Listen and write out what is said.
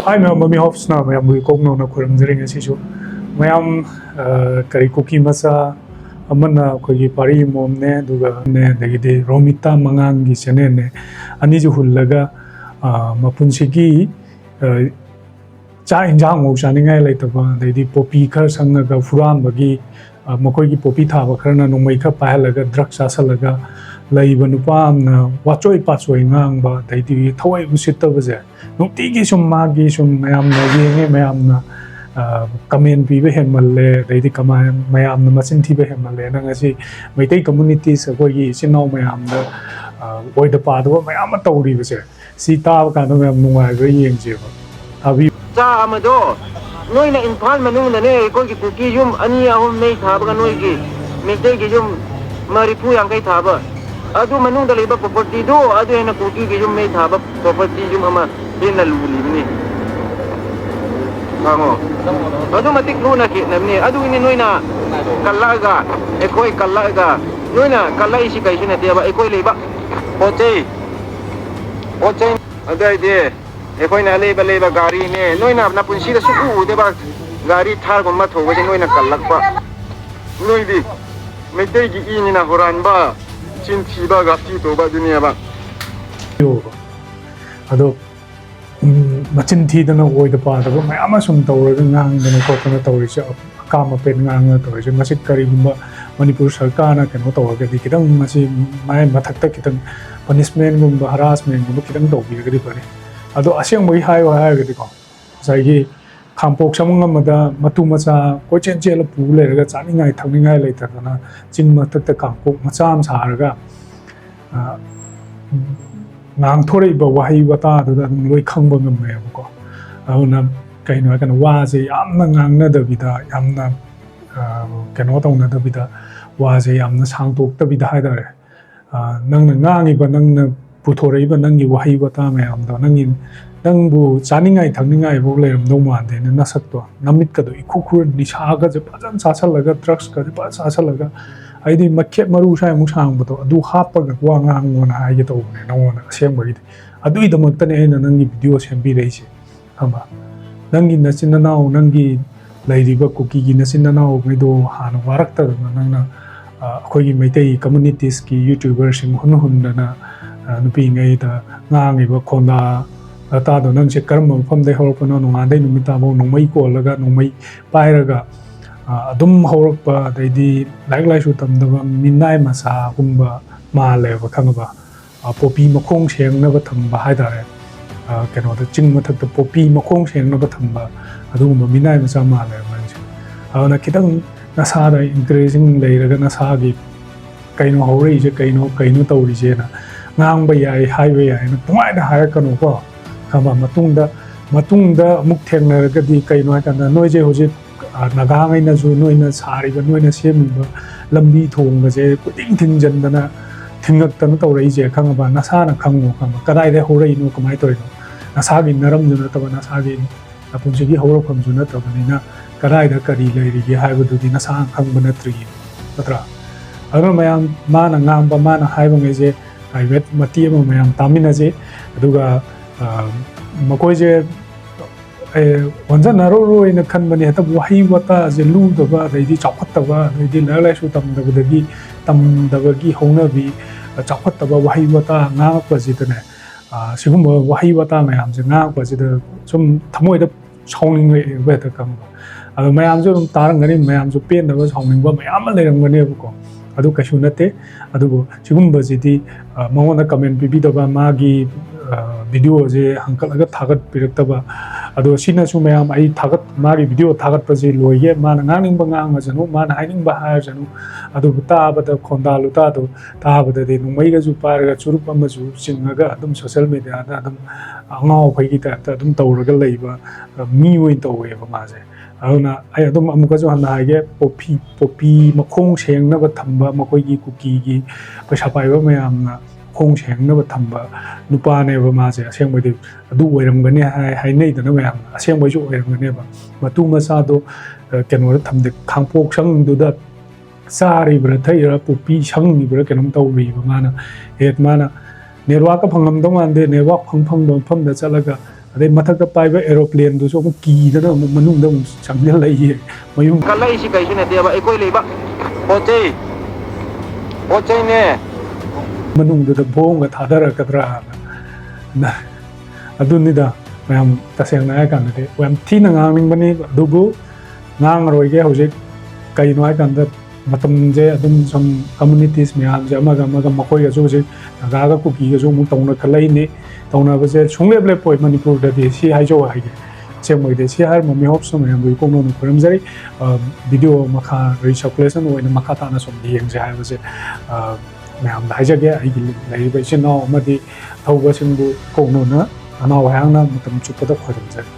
Hi, Mami Hoffs na mayam mui kong na kuram jering asisu mayam kari Kuki masa amana kogi pari mom ne duga ne dagide romita mangang gi chane ne ani ju hullaga mapunsigi cha injang mo chaningai laitaba dai popi khar sangaga furan bagi makoi gi popi thaba kharna nomai kha pahalaga draksha salaga laiba nupa amna wachoi pachoi ngang ba dai di thawai busita baje nukti gi sum magi sum mayam na yenge mayam na comment pibe hemalle dai di kama mayam na machin thibe hemalle na ngasi maitai community sa koi gi sinau mayam na oi da pa do mayam ma tawri baje si ta ka no mayam nungai ba yeng je ba abi cha amado noi na imphal manung na ne koi gi Kuki yum ani ahum nei thaba ga noi gi maitai gi yum maripu yang kai thaba adu manung da leba property do adu ena Kuki gi yum nei thaba property yum ama ena luli ni bango adu matik lu na ki namni adu ini noi na kallaga ekoi kallaga noi na kallai si kai sine te ba ekoi leba pochei adai de ekoi na leba gari ne noi na punsi da su u de ba gari thar gum ma thoga je noi na kallak pa noi di meitai gi ini na horan ba chin thi ba ga ti to ba dunia ba yo ado machin thi dana oi da pa da ba mayam sum tawra ngang dana ko kana tawri cha kama pen ngang na tawri cha masit kari gumba manipur sarkar na kano tawra ga di kidang masi mai mathak ta kitang punishment gumba harassment gumba kidang tawbi ga di pare ado asyang mai hai ga di ko sai gi khampok samung amada matu macha ko chen chela pu le ga chaningai thangningai lai ta na ching mathak ta khampok macha am saraga ngangkharea ba wahi wata da loi khangba ngame ko auna kaino kana wa je yamna ngangna da bida yamna kano tawna da bida wa je yamna sangtok da bida haidare nangna ngangi ba nangna puthorei ba nangi wahi wata me am da nangi nangbu chaningai thangningai bo leram no mande ne nasak to namit ka do ikhukhur nisha ga je pajan sasalaga drugs ka je pa sasalaga aidi makhet maru sai mu sang boto adu hapa ga wa ngang wona ai to ne no na sem bari adu I damak tane na nangi video sem bi rei se hama nangi nasin na nangi lairi ba Kuki gi nasin na me do han warak ta nang na khoi gi maitai communities ki youtuber sim hun na nupi ngai ta ngang ba khonda ta do nang se karam pham dai hor kono no ngai numita bo nomai ko laga nomai pairaga adum horok pa daidi lai su tam da minai masa gumba ma le ba khangba popi makhong seng na ba thamba hai dare keno da ching mathak da popi makhong seng na ba thamba adugumba minai masa ma le man se na kitang nasa da encouraging lei raga nasa gi kaino hori je kaino tawri je na ngang ba yai hai ba yai na tumai da hai kanu ko khamba matungda muk theng na raga di kaino ka na noi je hoje nagangai na ju noina sari ba noina semiba lambi thong ga je kuding thingjan dana thingak tan tawrei je khangba nasa na khango khangba kadai de horei no kamai toino nasa gi naram ju na taba nasa gi apunji gi horo kham ju na taba ni na kadai da kari leiri gi haibu du di nasa khangba na tri patra aro mayam mana ngamba mana haibu nge je private mati ma mayam tamina je aduga makoi je wanza naro roi na khan bani hata wahi wata je lu da ba dai di chakhat ta ba dai di lai su tam da ba gi hongna bi chakhat ta ba wahi wata nga pa ji ta ne sigum wahi wata ma yam je nga pa ji da sum thamoi da chongning le ba ta kam ado ma yam jo tarang ngani ma yam jo pen da ba chongning ba ma yam le ram ngani ko adu kashu nate adu sigum ba ji di mawona comment bi da ba ma gi video je hankal aga thagat pirak ba ado sina su mayam ai thagat mari video thagat pa je loye man ngangning ba ngang janu man haining ba ha janu ado ta ba da khonda lu ta do ta ba de numai ga ju par ga churup ma ju singaga adum social media da adum angau phai gi ta adum tawraga leiba mi oi tawwe ba ma je aduna ai adum amuka ju hanna ge popi makhong seng na ba thamba makoi gi Kuki gi paisa pai ba mayam na khong seng na ba thamba nupa ne ba ma je aseng bai de adu oiram gani hai nei da na mayam aseng bai ju oiram gani ba matu ma sa do keno da thamde khangpok sang du da sari bra thai ra popi sang ni bra kenom taw ri ba mana et mana network ka phangam dong ande network phang da chalaga ꯑꯗꯩ ꯃꯊꯛꯇ ꯄꯥꯏꯕ ꯑꯦꯔꯣꯄ꯭ꯂꯦꯟꯗꯨꯁꯨ ꯑꯃꯨꯛ ꯀꯤꯗꯅ ꯑꯃꯨꯛ ꯃꯅꯨꯡꯗ ꯑꯃꯨꯛ ꯆꯪꯁꯤꯜ ꯂꯩꯌꯦ ꯃꯌꯨꯝ ꯀꯜꯂꯛꯏꯁꯤ ꯀꯩꯁꯨ ꯅꯠꯇꯦꯕ ꯑꯩꯈꯣꯏ ꯂꯩꯕ ꯄꯣꯠ ꯆꯩꯅꯦ ꯃꯅꯨꯡꯗꯨꯗ ꯕꯣꯝꯒ ꯊꯥꯗꯔꯛꯀꯗ꯭ꯔꯥꯅ ꯑꯗꯨꯅꯤꯗ ꯃꯌꯥꯝ ꯇꯁꯦꯡꯅ ꯍꯥꯏꯔꯀꯥꯟꯗꯗꯤ ꯌꯥꯝ ꯊꯤꯅ ꯉꯥꯡꯅꯤꯡꯕꯅꯤ ꯑꯗꯨꯕꯨ ꯉꯥꯡꯉꯔꯣꯏꯒꯦ ꯍꯧꯖꯤꯛ ꯀꯩꯅꯣ ꯍꯥꯏꯀꯥꯟꯗ ꯃꯇꯝꯁꯦ ꯑꯗꯨꯝ ꯁꯨꯝ ꯀꯝꯃꯨꯅꯤꯇꯤꯁ ꯃꯌꯥꯝꯁꯦ ꯑꯃꯒ ꯃꯈꯣꯏꯒꯁꯨ ꯍꯧꯖꯤꯛ ꯅꯥꯒꯥꯒ ꯀꯨꯀꯤꯒꯁꯨ ꯑꯃꯨꯛ ꯇꯧꯅꯈꯠꯂꯛꯏꯅꯤ ꯇꯧꯅꯕꯁꯦ ꯁꯨꯡꯂꯦꯞ ꯂꯦꯞꯄꯣꯏ ꯃꯅꯤꯄꯨꯔꯗꯗꯤ ꯁꯤ ꯍꯥꯏꯖꯧ ꯍꯥꯏꯒꯦ ꯑꯁꯦꯡꯕꯩꯗꯤ ꯁꯤ ꯍꯥꯏꯔꯤꯕ ꯃꯤꯍꯣꯞꯁꯨ ꯃꯌꯥꯝꯕꯨ ꯏꯀꯣꯛꯅꯣꯅ ꯈꯨꯔꯨꯝꯖꯔꯤ ꯚꯤꯗꯤꯑꯣ ꯃꯈꯥ ꯔꯤꯁꯔꯀꯨꯂꯦꯁꯟ ꯑꯣꯏꯅ ꯃꯈꯥ ꯇꯥꯅ ꯁꯨꯝ ꯌꯦꯡꯖꯦ ꯍꯥꯏꯕꯁꯦ ꯃꯌꯥꯝꯗ ꯍꯥꯏꯖꯒꯦ ꯑꯩꯒꯤ ꯂꯩꯔꯤꯕ ꯏꯆꯤꯟ ꯏꯅꯥꯎ ꯑꯃꯗꯤ ꯊꯧꯕꯁꯤꯡꯕꯨ ꯏꯀꯣꯛꯅꯣꯅ ꯅꯅꯥꯎ ꯍꯌꯥꯡꯅ ꯃꯇꯝ ꯆꯨꯞꯄꯗ ꯈꯨꯔꯨꯝꯖꯔꯤ